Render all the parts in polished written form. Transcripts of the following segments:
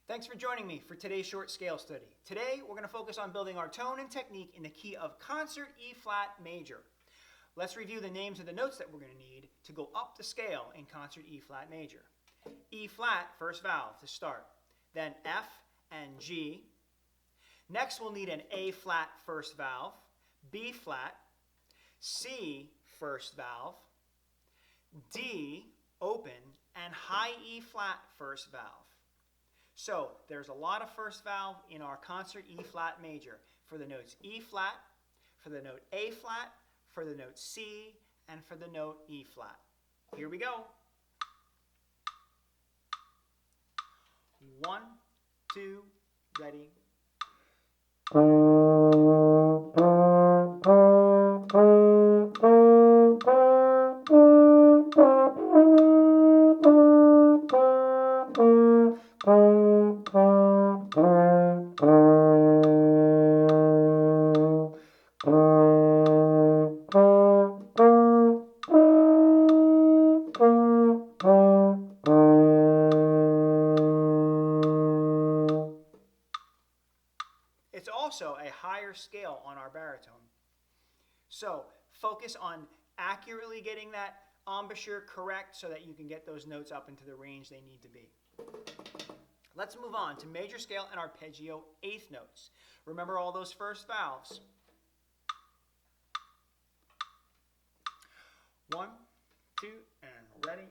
Thanks for joining me for today's short scale study. Today we're going to focus on building our tone and technique in the key of concert E flat major. Let's review the names of the notes that we're going to need to go up the scale in concert E flat major. E flat, first valve to start, then F and G. Next we'll need an A flat first valve, B flat, C first valve, D open, and high E flat first valve. So there's a lot of first valve in our concert E flat major for the notes E flat, for the note A flat, for the note C, and for the note E flat. Here we go. 1, 2, ready. It's also a higher scale on our baritone. So focus on accurately getting that embouchure correct so that you can get those notes up into the range they need to be. Let's move on to major scale and arpeggio eighth notes. Remember all those first valves. 1, 2, and ready.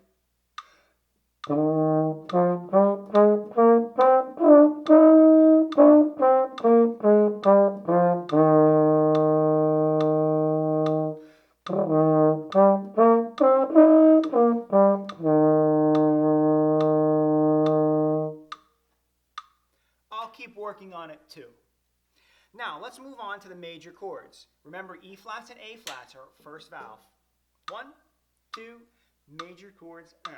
I'll keep working on it too. Now let's move on to the major chords. Remember E flats and A flats are first valve. 1, 2, major chords and.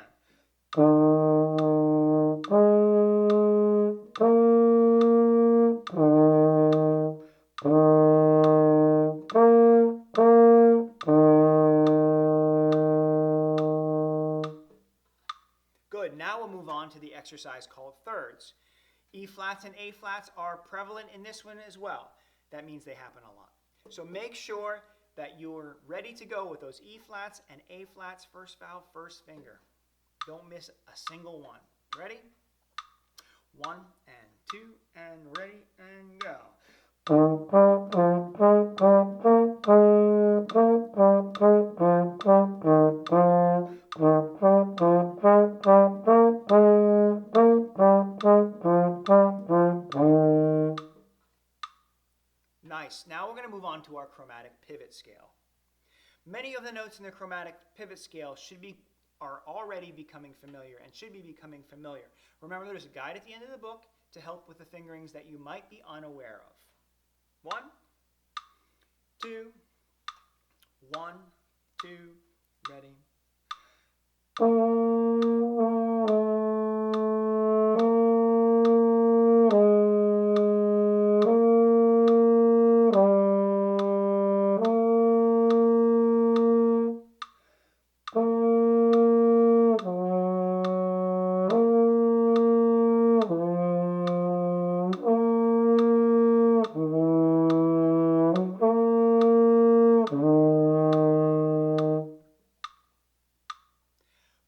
Good, now we'll move on to the exercise called thirds. E flats and A flats are prevalent in this one as well. That means they happen a lot. So make sure that you're ready to go with those E flats and A flats, first valve, first finger. Don't miss a single one. Ready? 1 and 2 and ready and go. Nice. Now we're going to move on to our chromatic pivot scale. Many of the notes in the chromatic pivot scale are already becoming familiar and should be becoming familiar. Remember, there's a guide at the end of the book to help with the fingerings that you might be unaware of. 1, 2, 1, 2, ready.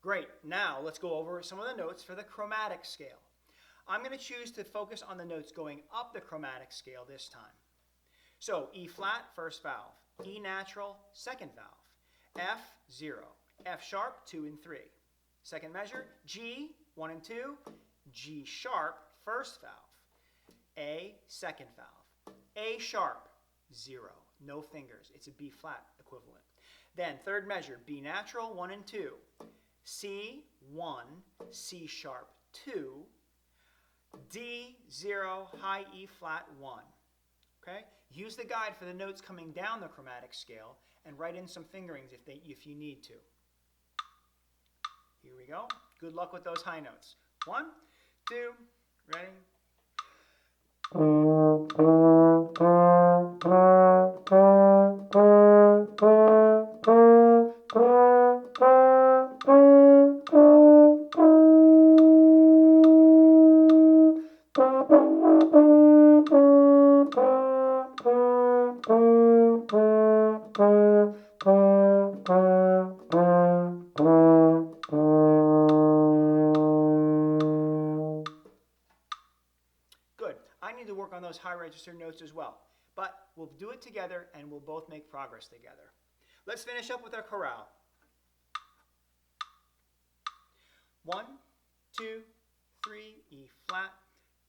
Great, now let's go over some of the notes for the chromatic scale. I'm going to choose to focus on the notes going up the chromatic scale this time. So E flat, first valve, E natural, second valve, F, 0, F sharp, 2 and 3. Second measure, G, 1 and 2, G sharp, first valve, A, second valve, A sharp, 0, no fingers, it's a B flat equivalent. Then third measure, B natural, 1 and 2, C, 1, C sharp, 2, D, 0, high E flat, 1. Okay? Use the guide for the notes coming down the chromatic scale and write in some fingerings if you need to. Here we go. Good luck with those high notes. 1, 2, ready. Good. I need to work on those high register notes as well. But we'll do it together and we'll both make progress together. Let's finish up with our chorale. 1, 2, 3, E flat,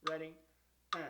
ready, and.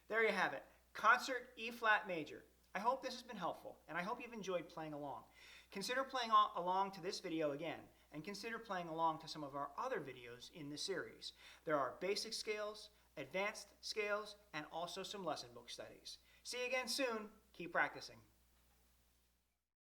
There you have it, Concert E flat major. I hope this has been helpful, and I hope you've enjoyed playing along. Consider playing along to this video again, and consider playing along to some of our other videos in the series. There are basic scales, advanced scales, and also some lesson book studies. See you again soon. Keep practicing.